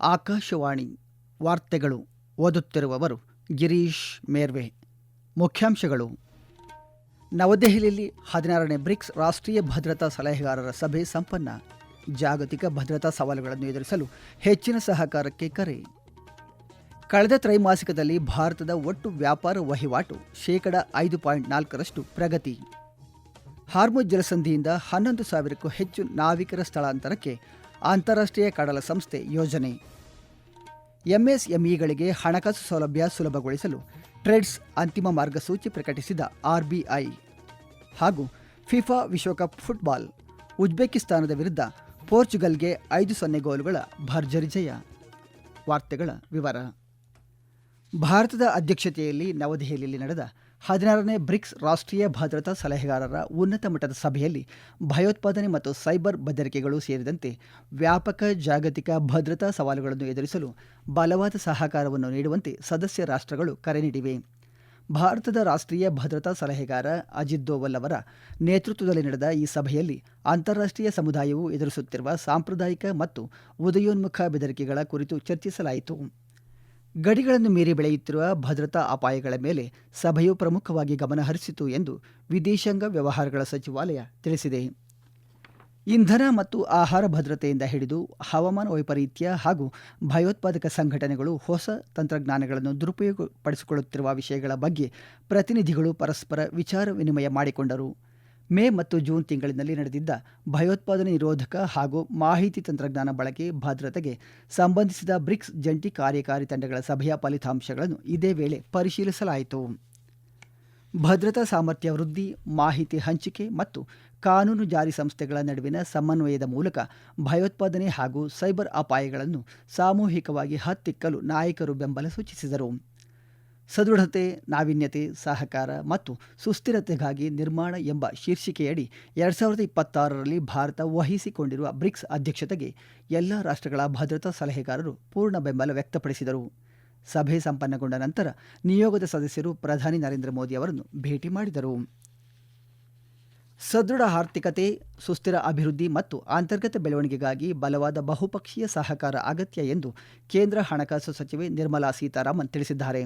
ಆಕಾಶವಾಣಿ ವಾರ್ತೆಗಳು. ಓದುತ್ತಿರುವವರು ಗಿರೀಶ್ ಮೇರ್ವೆ. ಮುಖ್ಯಾಂಶಗಳು. ನವದೆಹಲಿಯಲ್ಲಿ 16ನೇ ಬ್ರಿಕ್ಸ್ ರಾಷ್ಟ್ರೀಯ ಭದ್ರತಾ ಸಲಹೆಗಾರರ ಸಭೆ ಸಂಪನ್ನ. ಜಾಗತಿಕ ಭದ್ರತಾ ಸವಾಲುಗಳನ್ನು ಎದುರಿಸಲು ಹೆಚ್ಚಿನ ಸಹಕಾರಕ್ಕೆ ಕರೆ. ಕಳೆದ ತ್ರೈಮಾಸಿಕದಲ್ಲಿ ಭಾರತದ ಒಟ್ಟು ವ್ಯಾಪಾರ ವಹಿವಾಟು 5.4% ಪ್ರಗತಿ. ಹಾರ್ಮುಜ್ ಜಲಸಂಧಿಯಿಂದ 11,000ಕ್ಕೂ ಹೆಚ್ಚು ನಾವಿಕರ ಸ್ಥಳಾಂತರಕ್ಕೆ ಅಂತಾರಾಷ್ಟ್ರೀಯ ಕಡಲ ಸಂಸ್ಥೆ ಯೋಜನೆ. ಎಂಎಸ್ಎಂಇಗಳಿಗೆ ಹಣಕಾಸು ಸೌಲಭ್ಯ ಸುಲಭಗೊಳಿಸಲು ಟ್ರೆಡ್ಸ್ ಅಂತಿಮ ಮಾರ್ಗಸೂಚಿ ಪ್ರಕಟಿಸಿದ ಆರ್ಬಿಐ. ಹಾಗೂ ಫಿಫಾ ವಿಶ್ವಕಪ್ ಫುಟ್ಬಾಲ್, ಉಜ್ಬೇಕಿಸ್ತಾನದ ವಿರುದ್ಧ ಪೋರ್ಚುಗಲ್ಗೆ 5-0 ಗೋಲುಗಳ ಭರ್ಜರಿ ಜಯ. ವಾರ್ತೆಗಳ ವಿವರ. ಭಾರತದ ಅಧ್ಯಕ್ಷತೆಯಲ್ಲಿ ನವದೆಹಲಿಯಲ್ಲಿ ನಡೆದ 16ನೇ ಬ್ರಿಕ್ಸ್ ರಾಷ್ಟ್ರೀಯ ಭದ್ರತಾ ಸಲಹೆಗಾರರ ಉನ್ನತ ಮಟ್ಟದ ಸಭೆಯಲ್ಲಿ ಭಯೋತ್ಪಾದನೆ ಮತ್ತು ಸೈಬರ್ ಬೆದರಿಕೆಗಳು ಸೇರಿದಂತೆ ವ್ಯಾಪಕ ಜಾಗತಿಕ ಭದ್ರತಾ ಸವಾಲುಗಳನ್ನು ಎದುರಿಸಲು ಬಲವಾದ ಸಹಕಾರವನ್ನು ನೀಡುವಂತೆ ಸದಸ್ಯ ರಾಷ್ಟ್ರಗಳು ಕರೆ ನೀಡಿವೆ. ಭಾರತದ ರಾಷ್ಟ್ರೀಯ ಭದ್ರತಾ ಸಲಹೆಗಾರ ಅಜಿತ್ ದೋವಲ್ ಅವರ ನೇತೃತ್ವದಲ್ಲಿ ನಡೆದ ಈ ಸಭೆಯಲ್ಲಿ ಅಂತಾರಾಷ್ಟ್ರೀಯ ಸಮುದಾಯವು ಎದುರಿಸುತ್ತಿರುವ ಸಾಂಪ್ರದಾಯಿಕ ಮತ್ತು ಉದಯೋನ್ಮುಖ ಬೆದರಿಕೆಗಳ ಕುರಿತು ಚರ್ಚಿಸಲಾಯಿತು. ಗಡಿಗಳನ್ನು ಮೀರಿ ಬೆಳೆಯುತ್ತಿರುವ ಭದ್ರತಾ ಅಪಾಯಗಳ ಮೇಲೆ ಸಭೆಯು ಪ್ರಮುಖವಾಗಿ ಗಮನಹರಿಸಿತು ಎಂದು ವಿದೇಶಾಂಗ ವ್ಯವಹಾರಗಳ ಸಚಿವಾಲಯ ತಿಳಿಸಿದೆ. ಇಂಧನ ಮತ್ತು ಆಹಾರ ಭದ್ರತೆಯಿಂದ ಹಿಡಿದು ಹವಾಮಾನ ವೈಪರೀತ್ಯ ಹಾಗೂ ಭಯೋತ್ಪಾದಕ ಸಂಘಟನೆಗಳು ಹೊಸ ತಂತ್ರಜ್ಞಾನಗಳನ್ನು ದುರುಪಯೋಗಪಡಿಸಿಕೊಳ್ಳುತ್ತಿರುವ ವಿಷಯಗಳ ಬಗ್ಗೆ ಪ್ರತಿನಿಧಿಗಳು ಪರಸ್ಪರ ವಿಚಾರ ವಿನಿಮಯ ಮಾಡಿಕೊಂಡರು. ಮೇ ಮತ್ತು ಜೂನ್ ತಿಂಗಳಿನಲ್ಲಿ ನಡೆದಿದ್ದ ಭಯೋತ್ಪಾದನೆ ನಿರೋಧಕ ಹಾಗೂ ಮಾಹಿತಿ ತಂತ್ರಜ್ಞಾನ ಬಳಕೆ ಭದ್ರತೆಗೆ ಸಂಬಂಧಿಸಿದ ಬ್ರಿಕ್ಸ್ ಜಂಟಿ ಕಾರ್ಯಕಾರಿ ತಂಡಗಳ ಸಭೆಯ ಫಲಿತಾಂಶಗಳನ್ನು ಇದೇ ವೇಳೆ ಪರಿಶೀಲಿಸಲಾಯಿತು. ಭದ್ರತಾ ಸಾಮರ್ಥ್ಯ ವೃದ್ಧಿ, ಮಾಹಿತಿ ಹಂಚಿಕೆ ಮತ್ತು ಕಾನೂನು ಜಾರಿ ಸಂಸ್ಥೆಗಳ ನಡುವಿನ ಸಮನ್ವಯದ ಮೂಲಕ ಭಯೋತ್ಪಾದನೆ ಹಾಗೂ ಸೈಬರ್ ಅಪಾಯಗಳನ್ನು ಸಾಮೂಹಿಕವಾಗಿ ಹತ್ತಿಕ್ಕಲು ನಾಯಕರು ಬೆಂಬಲ ಸೂಚಿಸಿದರು. ಸದೃಢತೆ, ನಾವೀನ್ಯತೆ, ಸಹಕಾರ ಮತ್ತು ಸುಸ್ಥಿರತೆಗಾಗಿ ನಿರ್ಮಾಣ ಎಂಬ ಶೀರ್ಷಿಕೆಯಡಿ 2026ರಲ್ಲಿ ಭಾರತ ವಹಿಸಿಕೊಂಡಿರುವ ಬ್ರಿಕ್ಸ್ ಅಧ್ಯಕ್ಷತೆಗೆ ಎಲ್ಲ ರಾಷ್ಟ್ರಗಳ ಭದ್ರತಾ ಸಲಹೆಗಾರರು ಪೂರ್ಣ ಬೆಂಬಲ ವ್ಯಕ್ತಪಡಿಸಿದರು. ಸಭೆ ಸಂಪನ್ನಗೊಂಡ ನಂತರ ನಿಯೋಗದ ಸದಸ್ಯರು ಪ್ರಧಾನಿ ನರೇಂದ್ರ ಮೋದಿ ಅವರನ್ನು ಭೇಟಿ ಮಾಡಿದರು. ಸದೃಢ ಆರ್ಥಿಕತೆ, ಸುಸ್ಥಿರ ಅಭಿವೃದ್ಧಿ ಮತ್ತು ಅಂತರ್ಗತ ಬೆಳವಣಿಗೆಗಾಗಿ ಬಲವಾದ ಬಹುಪಕ್ಷೀಯ ಸಹಕಾರ ಅಗತ್ಯ ಎಂದು ಕೇಂದ್ರ ಹಣಕಾಸು ಸಚಿವೆ ನಿರ್ಮಲಾ ಸೀತಾರಾಮನ್ ತಿಳಿಸಿದ್ದಾರೆ.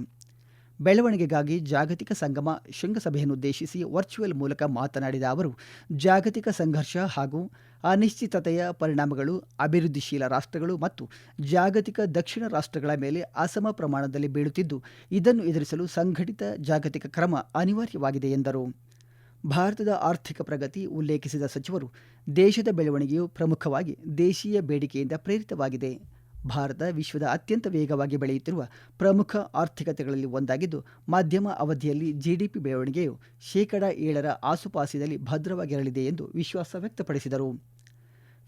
ಬೆಳವಣಿಗೆಗಾಗಿ ಜಾಗತಿಕ ಸಂಗಮ ಶೃಂಗಸಭೆಯನ್ನುದ್ದೇಶಿಸಿ ವರ್ಚುವಲ್ ಮೂಲಕ ಮಾತನಾಡಿದ ಅವರು, ಜಾಗತಿಕ ಸಂಘರ್ಷ ಹಾಗೂ ಅನಿಶ್ಚಿತತೆಯ ಪರಿಣಾಮಗಳು ಅಭಿವೃದ್ಧಿಶೀಲ ರಾಷ್ಟ್ರಗಳು ಮತ್ತು ಜಾಗತಿಕ ದಕ್ಷಿಣ ರಾಷ್ಟ್ರಗಳ ಮೇಲೆ ಅಸಮ ಪ್ರಮಾಣದಲ್ಲಿ ಬೀಳುತ್ತಿದ್ದು, ಇದನ್ನು ಎದುರಿಸಲು ಸಂಘಟಿತ ಜಾಗತಿಕ ಕ್ರಮ ಅನಿವಾರ್ಯವಾಗಿದೆ ಎಂದರು. ಭಾರತದ ಆರ್ಥಿಕ ಪ್ರಗತಿ ಉಲ್ಲೇಖಿಸಿದ ಸಚಿವರು, ದೇಶದ ಬೆಳವಣಿಗೆಯು ಪ್ರಮುಖವಾಗಿ ದೇಶೀಯ ಬೇಡಿಕೆಯಿಂದ ಪ್ರೇರಿತವಾಗಿದೆ. ಭಾರತ ವಿಶ್ವದ ಅತ್ಯಂತ ವೇಗವಾಗಿ ಬೆಳೆಯುತ್ತಿರುವ ಪ್ರಮುಖ ಆರ್ಥಿಕತೆಗಳಲ್ಲಿ ಒಂದಾಗಿದ್ದು, ಮಧ್ಯಮ ಅವಧಿಯಲ್ಲಿ ಜಿಡಿಪಿ ಬೆಳವಣಿಗೆಯು 7% ಆಸುಪಾಸಿನಲ್ಲಿ ಭದ್ರವಾಗಿರಲಿದೆ ಎಂದು ವಿಶ್ವಾಸ ವ್ಯಕ್ತಪಡಿಸಿದರು.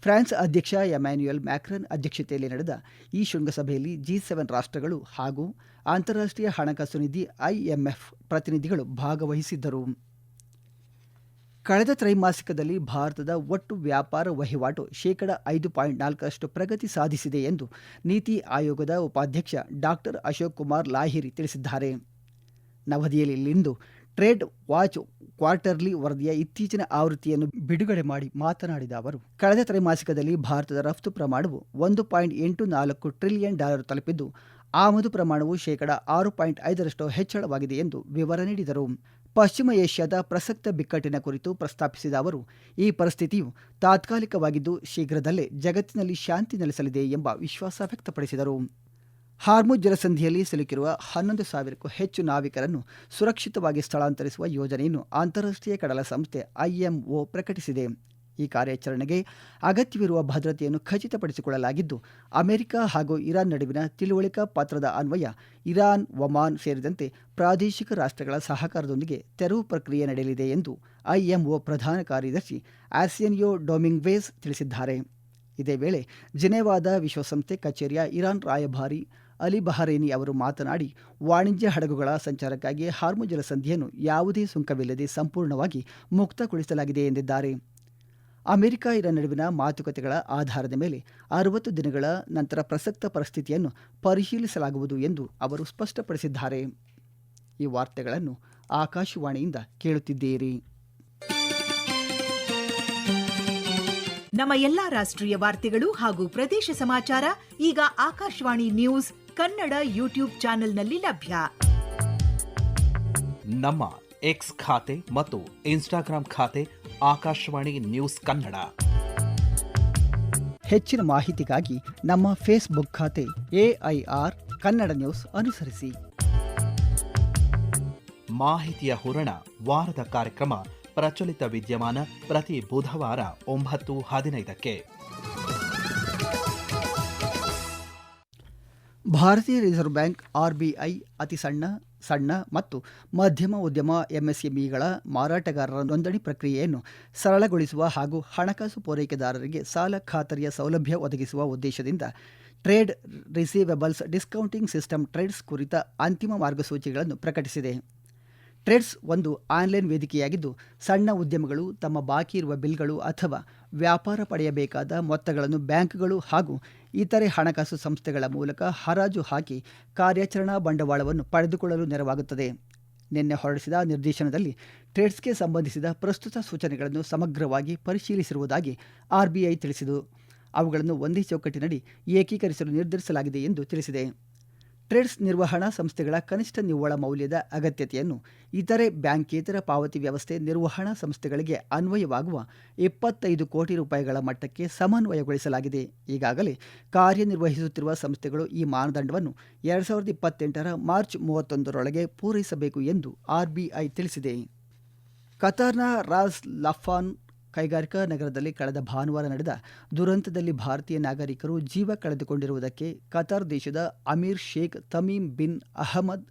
ಫ್ರಾನ್ಸ್ ಅಧ್ಯಕ್ಷ ಎಮ್ಯಾನ್ಯುಯಲ್ ಮ್ಯಾಕ್ರನ್ ಅಧ್ಯಕ್ಷತೆಯಲ್ಲಿ ನಡೆದ ಈ ಶೃಂಗಸಭೆಯಲ್ಲಿ G7 ರಾಷ್ಟ್ರಗಳು ಹಾಗೂ ಅಂತಾರಾಷ್ಟ್ರೀಯ ಹಣಕಾಸು ನಿಧಿ IMF ಪ್ರತಿನಿಧಿಗಳು ಭಾಗವಹಿಸಿದ್ದರು. ಕಳೆದ ತ್ರೈಮಾಸಿಕದಲ್ಲಿ ಭಾರತದ ಒಟ್ಟು ವ್ಯಾಪಾರ ವಹಿವಾಟು 5.4% ಪ್ರಗತಿ ಸಾಧಿಸಿದೆ ಎಂದು ನೀತಿ ಆಯೋಗದ ಉಪಾಧ್ಯಕ್ಷ ಡಾಕ್ಟರ್ ಅಶೋಕ್ ಕುಮಾರ್ ಲಾಹಿರಿ ತಿಳಿಸಿದ್ದಾರೆ. ನವದೆಹಲಿಯಲ್ಲಿಂದು ಟ್ರೇಡ್ ವಾಚ್ ಕ್ವಾರ್ಟರ್ಲಿ ವರದಿಯ ಇತ್ತೀಚಿನ ಆವೃತ್ತಿಯನ್ನು ಬಿಡುಗಡೆ ಮಾಡಿ ಮಾತನಾಡಿದ ಅವರು, ಕಳೆದ ತ್ರೈಮಾಸಿಕದಲ್ಲಿ ಭಾರತದ ರಫ್ತು ಪ್ರಮಾಣವು $1.84 ಟ್ರಿಲಿಯನ್ ತಲುಪಿದ್ದು, ಆಮದು ಪ್ರಮಾಣವು 6.5% ಹೆಚ್ಚಳವಾಗಿದೆ ಎಂದು ವಿವರ ನೀಡಿದರು. ಪಶ್ಚಿಮ ಏಷ್ಯಾದ ಪ್ರಸಕ್ತ ಬಿಕ್ಕಟ್ಟಿನ ಕುರಿತು ಪ್ರಸ್ತಾಪಿಸಿದ ಅವರು, ಈ ಪರಿಸ್ಥಿತಿಯು ತಾತ್ಕಾಲಿಕವಾಗಿದ್ದು ಶೀಘ್ರದಲ್ಲೇ ಜಗತ್ತಿನಲ್ಲಿ ಶಾಂತಿ ನೆಲೆಸಲಿದೆ ಎಂಬ ವಿಶ್ವಾಸ ವ್ಯಕ್ತಪಡಿಸಿದರು. ಹಾರ್ಮುಜ್ ಜಲಸಂಧಿಯಲ್ಲಿ ಸಿಲುಕಿರುವ 11,000ಕ್ಕೂ ಹೆಚ್ಚು ನಾವಿಕರನ್ನು ಸುರಕ್ಷಿತವಾಗಿ ಸ್ಥಳಾಂತರಿಸುವ ಯೋಜನೆಯನ್ನು ಅಂತಾರಾಷ್ಟ್ರೀಯ ಕಡಲ ಸಂಸ್ಥೆ IMO ಪ್ರಕಟಿಸಿದೆ. ಈ ಕಾರ್ಯಾಚರಣೆಗೆ ಅಗತ್ಯವಿರುವ ಭದ್ರತೆಯನ್ನು ಖಚಿತಪಡಿಸಿಕೊಳ್ಳಲಾಗಿದ್ದು, ಅಮೆರಿಕ ಹಾಗೂ ಇರಾನ್ ನಡುವಿನ ತಿಳುವಳಿಕಾ ಪತ್ರದ ಅನ್ವಯ ಇರಾನ್, ಒಮಾನ್ ಸೇರಿದಂತೆ ಪ್ರಾದೇಶಿಕ ರಾಷ್ಟ್ರಗಳ ಸಹಕಾರದೊಂದಿಗೆ ತೆರವು ಪ್ರಕ್ರಿಯೆ ನಡೆಯಲಿದೆ ಎಂದು IMO ಪ್ರಧಾನ ಕಾರ್ಯದರ್ಶಿ ಆರ್ಸೆನಿಯೋ ಡೊಮಿಂಗ್ವೇಸ್ ತಿಳಿಸಿದ್ದಾರೆ. ಇದೇ ವೇಳೆ ಜಿನೆವಾದ ವಿಶ್ವಸಂಸ್ಥೆ ಕಚೇರಿಯ ಇರಾನ್ ರಾಯಭಾರಿ ಅಲಿ ಬಹರೇನಿ ಅವರು ಮಾತನಾಡಿ, ವಾಣಿಜ್ಯ ಹಡಗುಗಳ ಸಂಚಾರಕ್ಕಾಗಿ ಹಾರ್ಮುಜ್ ಜಲಸಂಧಿಯನ್ನು ಯಾವುದೇ ಸುಂಕವಿಲ್ಲದೆ ಸಂಪೂರ್ಣವಾಗಿ ಮುಕ್ತಗೊಳಿಸಲಾಗಿದೆ ಎಂದಿದ್ದಾರೆ. ಅಮೆರಿಕ ಇರಾನ್ ನಡುವಿನ ಮಾತುಕತೆಗಳ ಆಧಾರದ ಮೇಲೆ 60 ದಿನಗಳ ನಂತರ ಪ್ರಸಕ್ತ ಪರಿಸ್ಥಿತಿಯನ್ನು ಪರಿಶೀಲಿಸಲಾಗುವುದು ಎಂದು ಅವರು ಸ್ಪಷ್ಟಪಡಿಸಿದ್ದಾರೆ. ಈ ವಾರ್ತೆಗಳನ್ನು ಆಕಾಶವಾಣಿಯಿಂದ ಕೇಳುತ್ತಿದ್ದೀರಿ. ನಮ್ಮ ಎಲ್ಲಾ ರಾಷ್ಟ್ರೀಯ ವಾರ್ತೆಗಳು ಹಾಗೂ ಪ್ರದೇಶ ಸಮಾಚಾರ ಈಗ ಆಕಾಶವಾಣಿ ನ್ಯೂಸ್ ಕನ್ನಡ ಯೂಟ್ಯೂಬ್ ಚಾನೆಲ್ನಲ್ಲಿ ಲಭ್ಯ. ನಮ್ಮ ಎಕ್ಸ್ ಖಾತೆ ಮತ್ತು ಇನ್ಸ್ಟಾಗ್ರಾಂ ಖಾತೆ ಆಕಾಶವಾಣಿ ನ್ಯೂಸ್ ಕನ್ನಡ. ಹೆಚ್ಚಿನ ಮಾಹಿತಿಗಾಗಿ ನಮ್ಮ ಫೇಸ್ಬುಕ್ ಖಾತೆ AIR ಕನ್ನಡ ನ್ಯೂಸ್ ಅನುಸರಿಸಿ. ಮಾಹಿತಿಯ ಹೂರಣ ವಾರದ ಕಾರ್ಯಕ್ರಮ ಪ್ರಚಲಿತ ವಿದ್ಯಮಾನ ಪ್ರತಿ ಬುಧವಾರ 9:15ಕ್ಕೆ. ಭಾರತೀಯ ರಿಸರ್ವ್ ಬ್ಯಾಂಕ್ RBI ಅತಿ ಸಣ್ಣ ಮತ್ತು ಮಧ್ಯಮ ಉದ್ಯಮ MSMEಗಳ ಮಾರಾಟಗಾರರ ನೋಂದಣಿ ಪ್ರಕ್ರಿಯೆಯನ್ನು ಸರಳಗೊಳಿಸುವ ಹಾಗೂ ಹಣಕಾಸು ಪೂರೈಕೆದಾರರಿಗೆ ಸಾಲ ಖಾತರಿಯ ಸೌಲಭ್ಯ ಒದಗಿಸುವ ಉದ್ದೇಶದಿಂದ trade receivables discounting system trades ಕುರಿತ ಅಂತಿಮ ಮಾರ್ಗಸೂಚಿಗಳನ್ನು ಪ್ರಕಟಿಸಿದೆ. ಟ್ರೇಡ್ಸ್ ಒಂದು ಆನ್ಲೈನ್ ವೇದಿಕೆಯಾಗಿದ್ದು, ಸಣ್ಣ ಉದ್ಯಮಗಳು ತಮ್ಮ ಬಾಕಿ ಇರುವ ಬಿಲ್ಗಳು ಅಥವಾ ವ್ಯಾಪಾರ ಪಡೆಯಬೇಕಾದ ಮೊತ್ತಗಳನ್ನು ಬ್ಯಾಂಕ್ಗಳು ಹಾಗೂ ಇತರೆ ಹಣಕಾಸು ಸಂಸ್ಥೆಗಳ ಮೂಲಕ ಹರಾಜು ಹಾಕಿ ಕಾರ್ಯಾಚರಣಾ ಬಂಡವಾಳವನ್ನು ಪಡೆದುಕೊಳ್ಳಲು ನೆರವಾಗುತ್ತದೆ. ನಿನ್ನೆ ಹೊರಡಿಸಿದ ನಿರ್ದೇಶನದಲ್ಲಿ ಟ್ರೇಡ್ಸ್ಗೆ ಸಂಬಂಧಿಸಿದ ಪ್ರಸ್ತುತ ಸೂಚನೆಗಳನ್ನು ಸಮಗ್ರವಾಗಿ ಪರಿಶೀಲಿಸಿರುವುದಾಗಿ RBI ತಿಳಿಸಿದ್ದು, ಅವುಗಳನ್ನು ಒಂದೇ ಚೌಕಟ್ಟಿನಡಿ ಏಕೀಕರಿಸಲು ನಿರ್ಧರಿಸಲಾಗಿದೆ ಎಂದು ತಿಳಿಸಿದೆ. ಟ್ರೇಡ್ಸ್ ನಿರ್ವಹಣಾ ಸಂಸ್ಥೆಗಳ ಕನಿಷ್ಠ ನಿವ್ವಳ ಮೌಲ್ಯದ ಅಗತ್ಯತೆಯನ್ನು ಇತರೆ ಬ್ಯಾಂಕೇತರ ಪಾವತಿ ವ್ಯವಸ್ಥೆ ನಿರ್ವಹಣಾ ಸಂಸ್ಥೆಗಳಿಗೆ ಅನ್ವಯವಾಗುವ 25 ಕೋಟಿ ರೂಪಾಯಿಗಳ ಮಟ್ಟಕ್ಕೆ ಸಮನ್ವಯಗೊಳಿಸಲಾಗಿದೆ. ಈಗಾಗಲೇ ಕಾರ್ಯನಿರ್ವಹಿಸುತ್ತಿರುವ ಸಂಸ್ಥೆಗಳು ಈ ಮಾನದಂಡವನ್ನು 2028 ಮಾರ್ಚ್ 31ರೊಳಗೆ ಪೂರೈಸಬೇಕು ಎಂದು RBI ತಿಳಿಸಿದೆ. ಕತಾರ್ನ ರಾಸ್ ಲಫಾನ್ ಕೈಗಾರಿಕಾ ನಗರದಲ್ಲಿ ಕಳೆದ ಭಾನುವಾರ ನಡೆದ ದುರಂತದಲ್ಲಿ ಭಾರತೀಯ ನಾಗರಿಕರು ಜೀವ ಕಳೆದುಕೊಂಡಿರುವುದಕ್ಕೆ ಕತಾರ್ ದೇಶದ Amir Sheikh Tamim bin Ahmad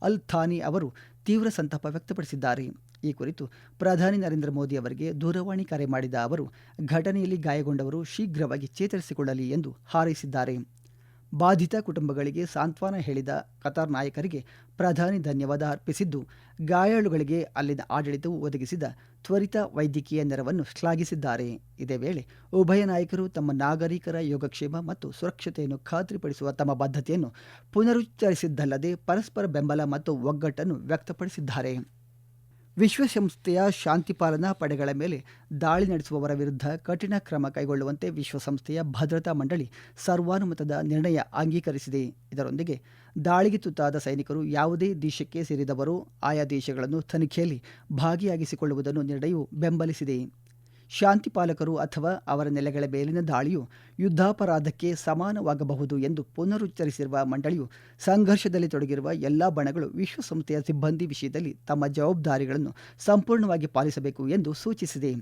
Al Thani ಅವರು ತೀವ್ರ ಸಂತಾಪ ವ್ಯಕ್ತಪಡಿಸಿದ್ದಾರೆ. ಈ ಕುರಿತು ಪ್ರಧಾನಿ ನರೇಂದ್ರ ಮೋದಿ ಅವರಿಗೆ ದೂರವಾಣಿ ಕರೆ ಮಾಡಿದ ಅವರು ಘಟನೆಯಲ್ಲಿ ಗಾಯಗೊಂಡವರು ಶೀಘ್ರವಾಗಿ ಚೇತರಿಸಿಕೊಳ್ಳಲಿ ಎಂದು ಹಾರೈಸಿದ್ದಾರೆ. ಬಾಧಿತ ಕುಟುಂಬಗಳಿಗೆ ಸಾಂತ್ವನ ಹೇಳಿದ ಕತಾರ್ ನಾಯಕರಿಗೆ ಪ್ರಧಾನಿ ಧನ್ಯವಾದ ಅರ್ಪಿಸಿದ್ದು, ಗಾಯಾಳುಗಳಿಗೆ ಅಲ್ಲಿನ ಆಡಳಿತವು ಒದಗಿಸಿದ ತ್ವರಿತ ವೈದ್ಯಕೀಯ ನೆರವನ್ನು ಶ್ಲಾಘಿಸಿದ್ದಾರೆ. ಇದೇ ವೇಳೆ ಉಭಯ ನಾಯಕರು ತಮ್ಮ ನಾಗರಿಕರ ಯೋಗಕ್ಷೇಮ ಮತ್ತು ಸುರಕ್ಷತೆಯನ್ನು ಖಾತ್ರಿಪಡಿಸುವ ತಮ್ಮ ಬದ್ಧತೆಯನ್ನು ಪುನರುಚ್ಚರಿಸಿದ್ದಲ್ಲದೆ ಪರಸ್ಪರ ಬೆಂಬಲ ಮತ್ತು ಒಗ್ಗಟ್ಟನ್ನು ವ್ಯಕ್ತಪಡಿಸಿದ್ದಾರೆ. ವಿಶ್ವಸಂಸ್ಥೆಯ ಶಾಂತಿಪಾಲನಾ ಪಡೆಗಳ ಮೇಲೆ ದಾಳಿ ನಡೆಸುವವರ ವಿರುದ್ಧ ಕಠಿಣ ಕ್ರಮ ಕೈಗೊಳ್ಳುವಂತೆ ವಿಶ್ವಸಂಸ್ಥೆಯ ಭದ್ರತಾ ಮಂಡಳಿ ಸರ್ವಾನುಮತದ ನಿರ್ಣಯ ಅಂಗೀಕರಿಸಿದೆ. ಇದರೊಂದಿಗೆ ದಾಳಿಗೆ ತುತ್ತಾದ ಸೈನಿಕರು ಯಾವುದೇ ದೇಶಕ್ಕೆ ಸೇರಿದವರು ಆಯಾ ದೇಶಗಳನ್ನು ತನಿಖೆಯಲ್ಲಿ ಭಾಗಿಯಾಗಿಸಿಕೊಳ್ಳುವುದನ್ನು ನಿರ್ಣಯವು ಬೆಂಬಲಿಸಿದೆ. ಶಾಂತಿಪಾಲಕರು ಅಥವಾ ಅವರ ನೆಲೆಗಳ ಮೇಲಿನ ದಾಳಿಯು ಯುದ್ಧಾಪರಾಧಕ್ಕೆ ಸಮಾನವಾಗಬಹುದು ಎಂದು ಪುನರುಚ್ಚರಿಸಿರುವ ಮಂಡಳಿಯು ಸಂಘರ್ಷದಲ್ಲಿ ತೊಡಗಿರುವ ಎಲ್ಲ ಬಣಗಳು ವಿಶ್ವಸಂಸ್ಥೆಯ ಸಿಬ್ಬಂದಿ ವಿಷಯದಲ್ಲಿ ತಮ್ಮ ಜವಾಬ್ದಾರಿಗಳನ್ನು ಸಂಪೂರ್ಣವಾಗಿ ಪಾಲಿಸಬೇಕು ಎಂದು ಸೂಚಿಸಿದೆ.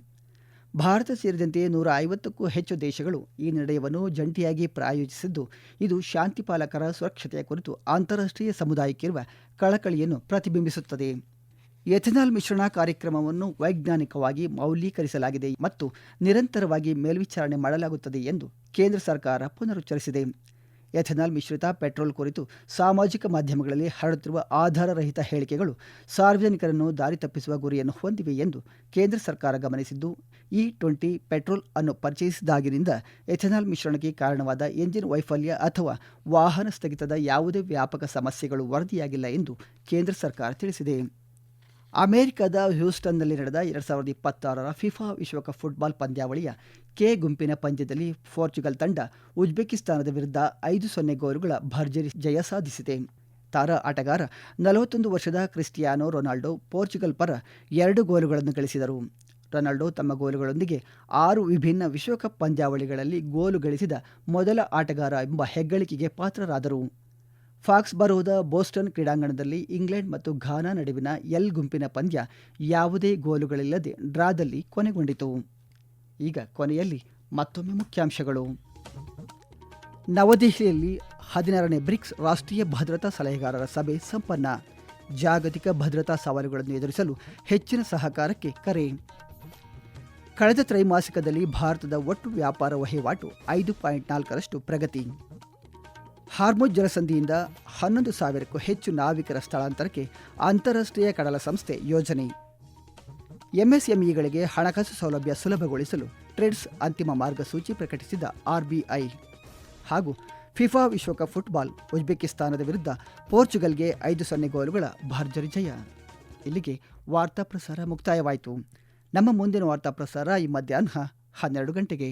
ಭಾರತ ಸೇರಿದಂತೆ 150ಕ್ಕೂ ಹೆಚ್ಚು ದೇಶಗಳು ಈ ನಿರ್ಣಯವನ್ನು ಜಂಟಿಯಾಗಿ ಪ್ರಾಯೋಜಿಸಿದ್ದು, ಇದು ಶಾಂತಿಪಾಲಕರ ಸುರಕ್ಷತೆಯ ಕುರಿತು ಅಂತಾರಾಷ್ಟ್ರೀಯ ಸಮುದಾಯಕ್ಕಿರುವ ಕಳಕಳಿಯನ್ನು ಪ್ರತಿಬಿಂಬಿಸುತ್ತದೆ. ಎಥೆನಾಲ್ ಮಿಶ್ರಣ ಕಾರ್ಯಕ್ರಮವನ್ನು ವೈಜ್ಞಾನಿಕವಾಗಿ ಮೌಲ್ಯೀಕರಿಸಲಾಗಿದೆ ಮತ್ತು ನಿರಂತರವಾಗಿ ಮೇಲ್ವಿಚಾರಣೆ ಮಾಡಲಾಗುತ್ತದೆ ಎಂದು ಕೇಂದ್ರ ಸರ್ಕಾರ ಪುನರುಚ್ಚರಿಸಿದೆ. ಎಥೆನಾಲ್ ಮಿಶ್ರಿತ ಪೆಟ್ರೋಲ್ ಕುರಿತು ಸಾಮಾಜಿಕ ಮಾಧ್ಯಮಗಳಲ್ಲಿ ಹರಡುತ್ತಿರುವ ಆಧಾರರಹಿತ ಹೇಳಿಕೆಗಳು ಸಾರ್ವಜನಿಕರನ್ನು ದಾರಿ ತಪ್ಪಿಸುವ ಗುರಿಯನ್ನು ಹೊಂದಿವೆ ಎಂದು ಕೇಂದ್ರ ಸರ್ಕಾರ ಗಮನಿಸಿದ್ದು, E20 ಪೆಟ್ರೋಲ್ ಅನ್ನು ಪರಿಚಯಿಸಿದಾಗಿನಿಂದ ಎಥೆನಾಲ್ ಮಿಶ್ರಣಕ್ಕೆ ಕಾರಣವಾದ ಎಂಜಿನ್ ವೈಫಲ್ಯ ಅಥವಾ ವಾಹನ ಸ್ಥಗಿತದ ಯಾವುದೇ ವ್ಯಾಪಕ ಸಮಸ್ಯೆಗಳು ವರದಿಯಾಗಿಲ್ಲ ಎಂದು ಕೇಂದ್ರ ಸರ್ಕಾರ ತಿಳಿಸಿದೆ. ಅಮೆರಿಕದ ಹ್ಯೂಸ್ಟನ್ನಲ್ಲಿ ನಡೆದ 2026 ಫಿಫಾ ವಿಶ್ವಕಪ್ ಫುಟ್ಬಾಲ್ ಪಂದ್ಯಾವಳಿಯ ಕೆ ಗುಂಪಿನ ಪಂದ್ಯದಲ್ಲಿ ಪೋರ್ಚುಗಲ್ ತಂಡ ಉಜ್ಬೇಕಿಸ್ತಾನದ ವಿರುದ್ಧ 5-0 ಗೋಲುಗಳ ಭರ್ಜರಿ ಜಯ ಸಾಧಿಸಿದೆ. ತಾರಾ ಆಟಗಾರ 41 ವರ್ಷದ ಕ್ರಿಸ್ಟಿಯಾನೋ ರೊನಾಲ್ಡೋ ಪೋರ್ಚುಗಲ್ ಪರ 2 ಗೋಲುಗಳನ್ನು ಗಳಿಸಿದರು. ರೊನಾಲ್ಡೋ ತಮ್ಮ ಗೋಲುಗಳೊಂದಿಗೆ 6 ವಿಭಿನ್ನ ವಿಶ್ವಕಪ್ ಪಂದ್ಯಾವಳಿಗಳಲ್ಲಿ ಗೋಲು ಗಳಿಸಿದ ಮೊದಲ ಆಟಗಾರ ಎಂಬ ಹೆಗ್ಗಳಿಕೆಗೆ ಪಾತ್ರರಾದರು. ಫಾಕ್ಸ್ಬರೋದ ಬೋಸ್ಟನ್ ಕ್ರೀಡಾಂಗಣದಲ್ಲಿ ಇಂಗ್ಲೆಂಡ್ ಮತ್ತು ಘಾನಾ ನಡುವಿನ ಎಲ್ ಗುಂಪಿನ ಪಂದ್ಯ ಯಾವುದೇ ಗೋಲುಗಳಿಲ್ಲದೆ ಡ್ರಾದಲ್ಲಿ ಕೊನೆಗೊಂಡಿತು. ಈಗ ಕೊನೆಯಲ್ಲಿ ಮತ್ತೊಮ್ಮೆ ಮುಖ್ಯಾಂಶಗಳು. ನವದೆಹಲಿಯಲ್ಲಿ 16ನೇ ಬ್ರಿಕ್ಸ್ ರಾಷ್ಟ್ರೀಯ ಭದ್ರತಾ ಸಲಹೆಗಾರರ ಸಭೆ ಸಂಪನ್ನ. ಜಾಗತಿಕ ಭದ್ರತಾ ಸವಾಲುಗಳನ್ನು ಎದುರಿಸಲು ಹೆಚ್ಚಿನ ಸಹಕಾರಕ್ಕೆ ಕರೆ. ಕಳೆದ ತ್ರೈಮಾಸಿಕದಲ್ಲಿ ಭಾರತದ ಒಟ್ಟು ವ್ಯಾಪಾರ ವಹಿವಾಟು 5.4ರಷ್ಟು ಪ್ರಗತಿ. ಹಾರ್ಮುಜ್ ಜಲಸಂಧಿಯಿಂದ 11,000ಕ್ಕೂ ಹೆಚ್ಚು ನಾವಿಕರ ಸ್ಥಳಾಂತರಕ್ಕೆ ಅಂತಾರಾಷ್ಟ್ರೀಯ ಕಡಲ ಸಂಸ್ಥೆ ಯೋಜನೆ. MSMEಗಳಿಗೆ ಹಣಕಾಸು ಸೌಲಭ್ಯ ಸುಲಭಗೊಳಿಸಲು ಟ್ರೇಡ್ಸ್ ಅಂತಿಮ ಮಾರ್ಗಸೂಚಿ ಪ್ರಕಟಿಸಿದ RBI. ಹಾಗೂ ಫಿಫಾ ವಿಶ್ವಕಪ್ ಫುಟ್ಬಾಲ್ ಉಜ್ಬೇಕಿಸ್ತಾನದ ವಿರುದ್ಧ ಪೋರ್ಚುಗಲ್ಗೆ 5-0 ಗೋಲುಗಳ ಭರ್ಜರಿ ಜಯ. ಇಲ್ಲಿಗೆ ವಾರ್ತಾ ಪ್ರಸಾರ ಮುಕ್ತಾಯವಾಯಿತು. ನಮ್ಮ ಮುಂದಿನ ವಾರ್ತಾ ಪ್ರಸಾರ ಈ ಮಧ್ಯಾಹ್ನ 12 ಗಂಟೆಗೆ.